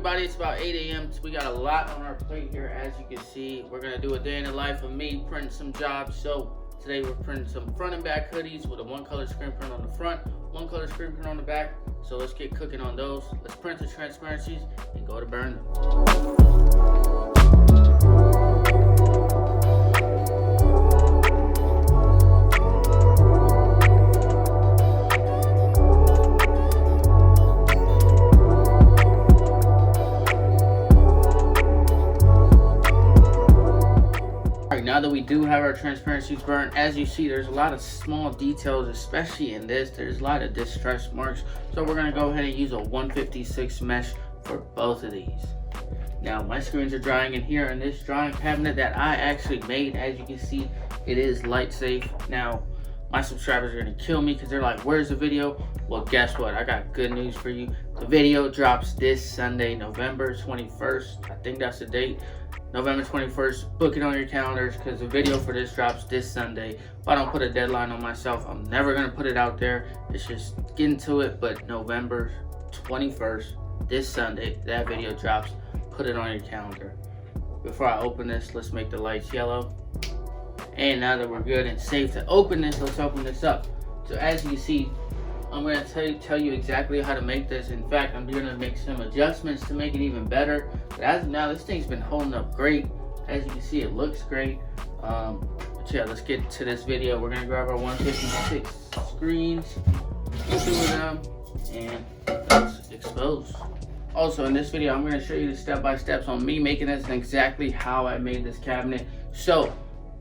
everybody? It's about 8 a.m. We got a lot on our plate here. As you can see, we're gonna do a day in the life of me printing some jobs. So today we're printing some front and back hoodies with a one color screen print on the front, one color screen print on the back. So let's get cooking on those. Let's print the transparencies and go to burn them. Now that we do have our transparencies burned, as you see, there's a lot of small details, especially in this. There's a lot of distress marks. So we're gonna go ahead and use a 156 mesh for both of these. Now my screens are drying in here in this drying cabinet that I actually made. As you can see, it is light safe. Now my subscribers are gonna kill me because they're like, where's the video? Well, guess what? I got good news for you. The video drops this Sunday, November 21st. I think that's the date. November 21st, book it on your calendars because the video for this drops this Sunday. If I don't put a deadline on myself, I'm never gonna put it out there. It's just getting to it, but November 21st, this Sunday, that video drops. Put it on your calendar. Before I open this, let's make the lights yellow. And now that we're good and safe to open this, let's open this up. So as you see, I'm going to tell you exactly how to make this. In fact, I'm going to make some adjustments to make it even better. But as of now, this thing's been holding up great. As you can see, it looks great. But yeah, let's get to this video. We're going to grab our 156 screens, two of them, and let's expose. Also, in this video, I'm going to show you the step-by-steps on me making this and exactly how I made this cabinet. So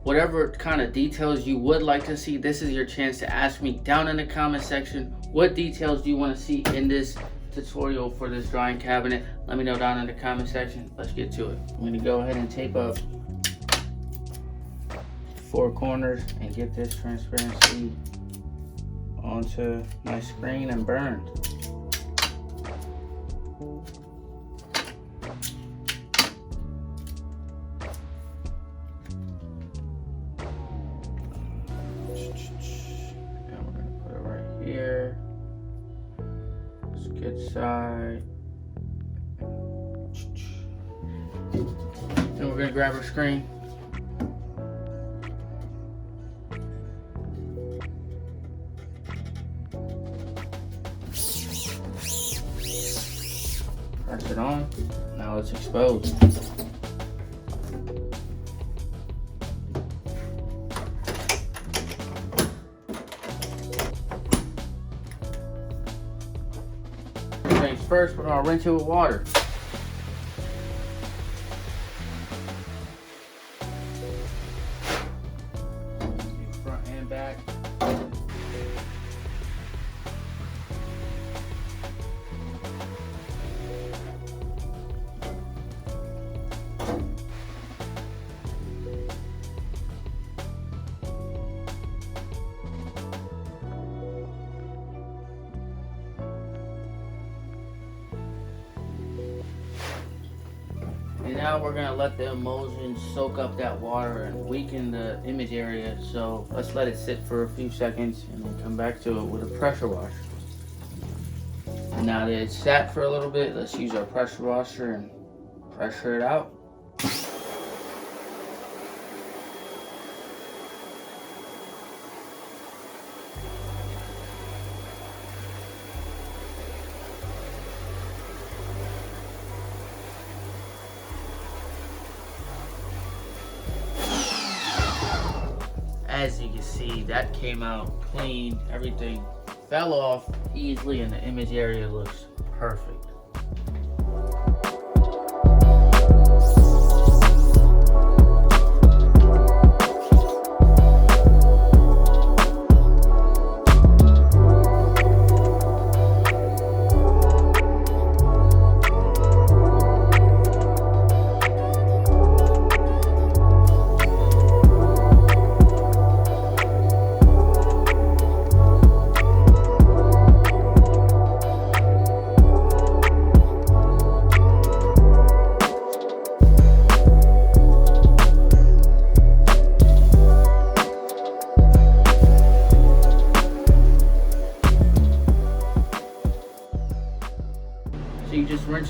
whatever kind of details you would like to see, this is your chance to ask me down in the comment section. What details do you want to see in this tutorial for this drying cabinet? Let me know down in the comment section. Let's get to it. I'm going to go ahead and tape up 4 corners and get this transparency onto my screen and burned. Here, let's get side, and we're gonna grab our screen. Press it on. Now let's expose. First, we're gonna rinse it with water. Front and back. And now we're gonna let the emulsion soak up that water and weaken the image area. So let's let it sit for a few seconds and then come back to it with a pressure washer. And now that it's sat for a little bit, let's use our pressure washer and pressure it out. As you can see, that came out clean. Everything fell off easily and the image area looks perfect.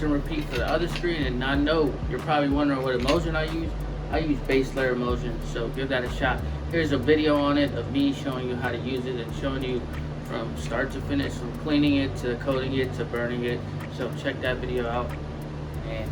rinse and repeat for the other screen. And I know you're probably wondering what emulsion I use. I use base layer emulsion, so give that a shot. Here's a video on it of me showing you how to use it and showing you from start to finish, from cleaning it to coating it to burning it. So check that video out. And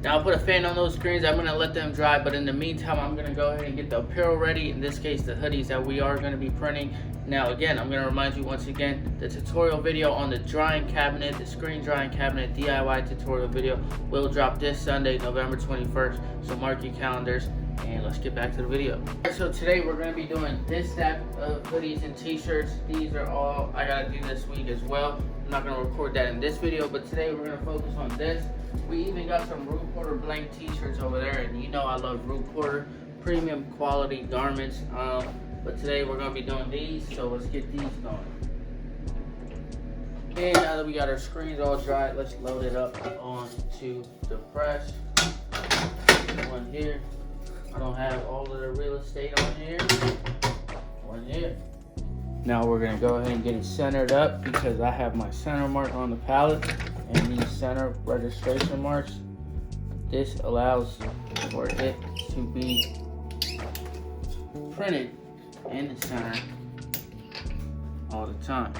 now I'll put a fan on those screens. I'm gonna let them dry, but in the meantime, I'm gonna go ahead and get the apparel ready. In this case, the hoodies that we are gonna be printing. Now again, I'm gonna remind you once again, the tutorial video on the drying cabinet, the screen drying cabinet DIY tutorial video will drop this Sunday, November 21st. So mark your calendars and let's get back to the video. Alright, so today we're gonna be doing this stack of hoodies and t-shirts. These are all I gotta do this week as well. I'm not gonna record that in this video, but today we're gonna focus on this. We even got some Root Porter blank t-shirts over there, and you know I love Root Porter, premium quality garments. But today we're gonna be doing these, so let's get these going. And now that we got our screens all dry, let's load it up onto the press. One here. I don't have all of the real estate on here. One here. Now we're gonna go ahead and get it centered up because I have my center mark on the pallet and these center registration marks. This allows for it to be printed in the center all the time.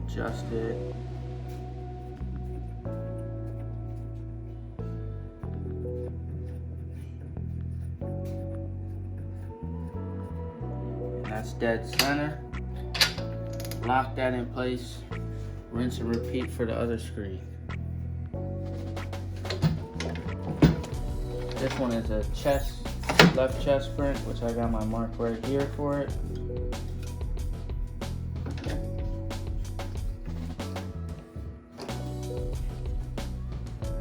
Adjust it. And that's dead center. Lock that in place. Rinse and repeat for the other screen. This one is a left chest print, which I got my mark right here for it.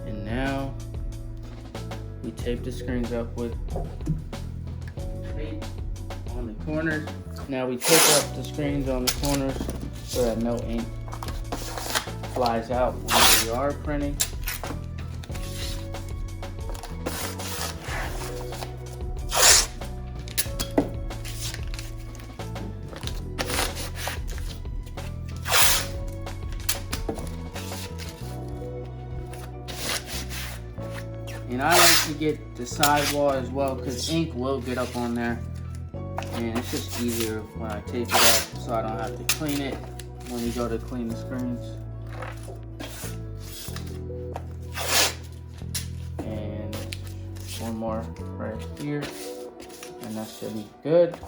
And now we tape the screens up with tape on the corners. Now we tape up the screens on the corners so that no ink flies out when we are printing. And I like to get the sidewall as well because ink will get up on there. And it's just easier when I tape it up so I don't have to clean it when we go to clean the screens. And one more right here. And that should be good.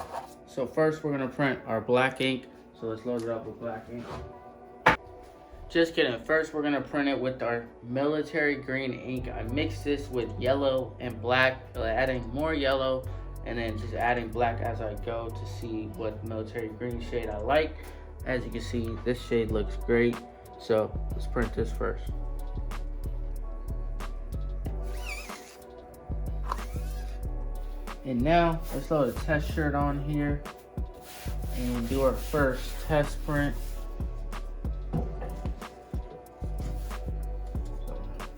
So first we're gonna print our black ink. So let's load it up with black ink. Just kidding. First, we're gonna print it with our military green ink. I mixed this with yellow and black, adding more yellow and then just adding black as I go to see what military green shade I like. As you can see, this shade looks great. So let's print this first. And now let's load a test shirt on here and do our first test print.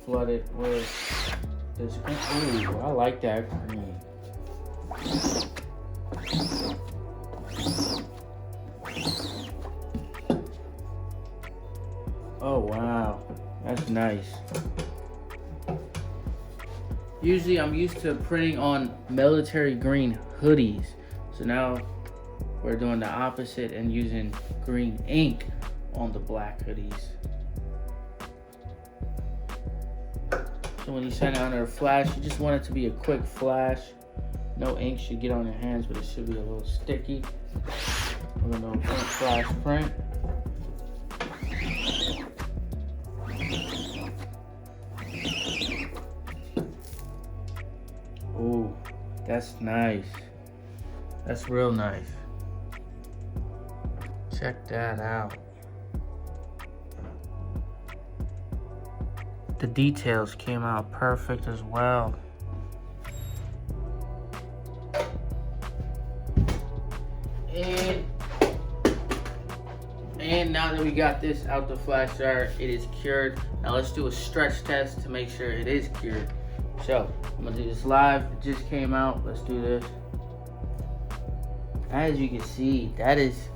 Flood it with this green. Ooh, I like that green. Oh wow, that's nice. Usually I'm used to printing on military green hoodies. So now we're doing the opposite and using green ink on the black hoodies. So when you send it under a flash, you just want it to be a quick flash. No ink should get on your hands, but it should be a little sticky. We're gonna print, flash print. Ooh, that's nice. That's real nice. Check that out. The details came out perfect as well. And now that we got this out the flash dryer, it is cured. Now let's do a stretch test to make sure it is cured. So I'm gonna do this live. It just came out. Let's do this. As you can see, that is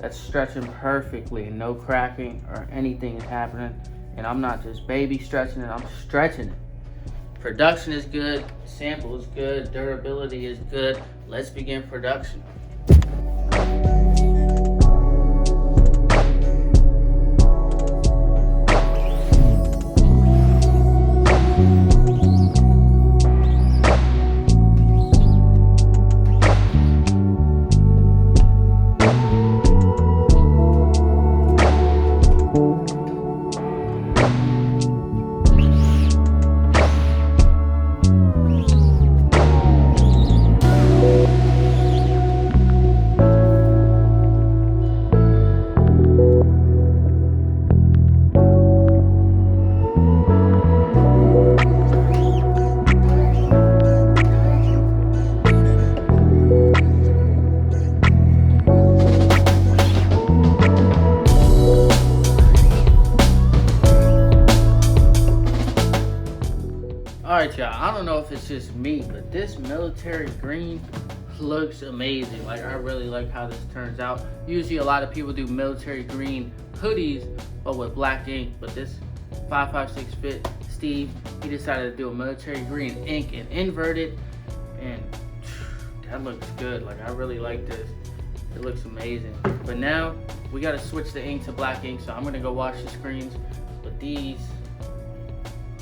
That's stretching perfectly and no cracking or anything is happening. And I'm not just baby stretching it, I'm stretching it. Production is good, sample is good, durability is good. Let's begin production. Alright y'all, I don't know if it's just me, but this military green looks amazing. Like, I really like how this turns out. Usually a lot of people do military green hoodies, but with black ink. But this 556 fit Steve, he decided to do a military green ink and invert it. And that looks good. Like, I really like this. It looks amazing. But now, we gotta switch the ink to black ink, so I'm gonna go wash the screens. But these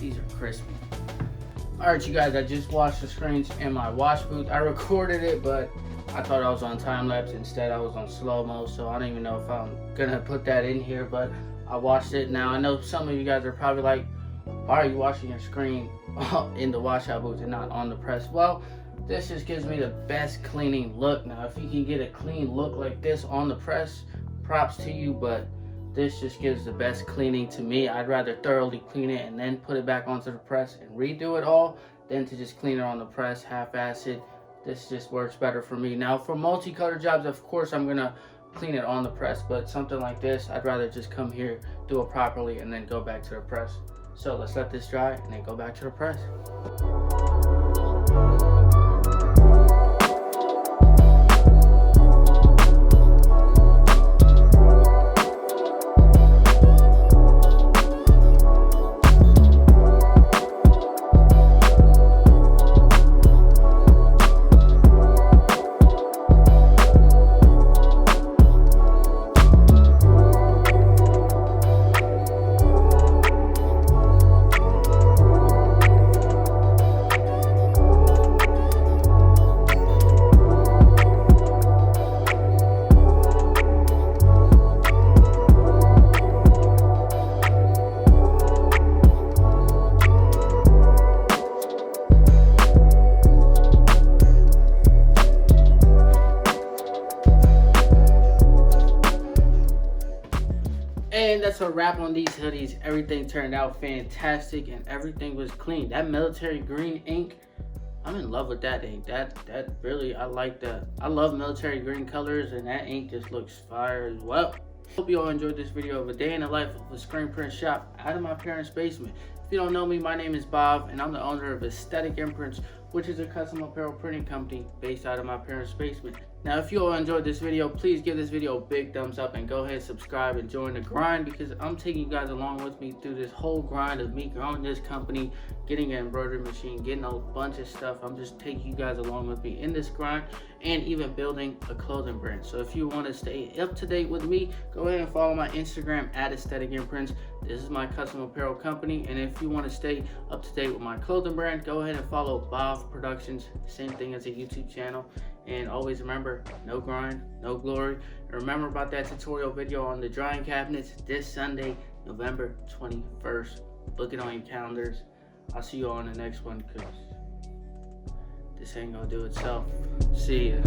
are crispy. Alright you guys, I just washed the screens in my wash booth. I recorded it, but I thought I was on time lapse. Instead I was on slow-mo, so I don't even know if I'm gonna put that in here, but I washed it. Now I know some of you guys are probably like, why are you washing your screen in the washout booth and not on the press? Well, this just gives me the best cleaning look. Now if you can get a clean look like this on the press, props to you, but this just gives the best cleaning to me. I'd rather thoroughly clean it and then put it back onto the press and redo it all than to just clean it on the press half-assed. This just works better for me. Now for multicolor jobs, of course I'm gonna clean it on the press, but something like this, I'd rather just come here, do it properly, and then go back to the press. So let's let this dry and then go back to the press. And that's a wrap on these hoodies. Everything turned out fantastic and everything was clean. That military green ink, I'm in love with that ink. That really, I like that. I love military green colors and that ink just looks fire as well. Hope you all enjoyed this video of a day in the life of a screen print shop out of my parents' basement. If you don't know me, my name is Baav and I'm the owner of Aesthetic Imprints, which is a custom apparel printing company based out of my parents' basement. Now, if you all enjoyed this video, please give this video a big thumbs up and go ahead and subscribe and join the grind, because I'm taking you guys along with me through this whole grind of me growing this company, getting an embroidery machine, getting a bunch of stuff. I'm just taking you guys along with me in this grind and even building a clothing brand. So if you want to stay up to date with me, go ahead and follow my Instagram at Aesthetic Imprints. This is my custom apparel company. And if you want to stay up to date with my clothing brand, go ahead and follow Baav Productions, same thing as a YouTube channel. And always remember, no grind, no glory. And remember about that tutorial video on the drying cabinets this Sunday, November 21st. Book it on your calendars. I'll see you all in the next one, because this ain't gonna do itself. See ya.